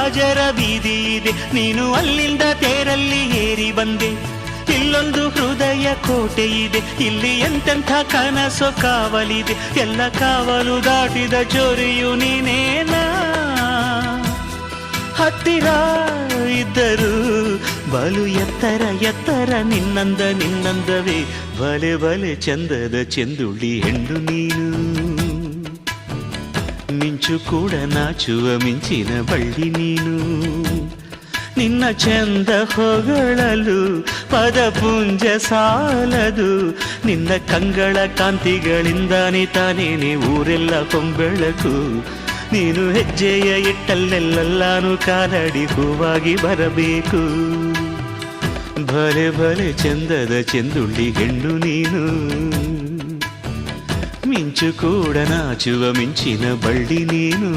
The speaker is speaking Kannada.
ರಾಜರ ಬೀದಿ ಇದೆ, ನೀನು ಅಲ್ಲಿಂದ ತೇರಲ್ಲಿ ಏರಿ ಬಂದೆ. ಇಲ್ಲೊಂದು ಹೃದಯ ಕೋಟೆ ಇದೆ, ಇಲ್ಲಿ ಎಂತೆಂಥ ಕನಸು ಕಾವಲಿದೆ. ಎಲ್ಲ ಕಾವಲು ದಾಟಿದ ಚೋರಿಯು ನೀನೇನಾ. ಹತ್ತಿರ ಇದ್ದರು ಬಲು ಎತ್ತರ ಎತ್ತರ ನಿನ್ನಂದವೇ. ಬಲೆ ಬಲೆ ಚಂದದ ಚೆಂದುಳ್ಳಿ ಹೆಣ್ಣು ನೀನು. ಮಿಂಚು ಕೂಡ ನಾಚುವ ಮಿಂಚಿನ ಬಳ್ಳಿ ನೀನು. ನಿನ್ನ ಚಂದ ಹೊಗಳಲು ಪದಪುಂಜ ಸಾಲದು. ನಿನ್ನ ಕಂಗಳ ಕಾಂತಿಗಳಿಂದಾನೆ ತಾನೇನೆ ಊರೆಲ್ಲ ಹೊಂಬೆಳಕು. ನೀನು ಹೆಜ್ಜೆಯ ಇಟ್ಟಲ್ಲೆಲ್ಲಾನು ಕಾಲಡಿ ಹೂವಾಗಿ ಬರಬೇಕು. ಭಲೆ ಭಲೆ ಚಂದದ ಚೆಂದುಳ್ಳಿ ಹೆಣ್ಣು ನೀನು. ಮಿಂಚು ಕೂಡ ನಾಚುವ ಮಿಂಚಿನ ಬಳ್ಳಿ ನೀನು.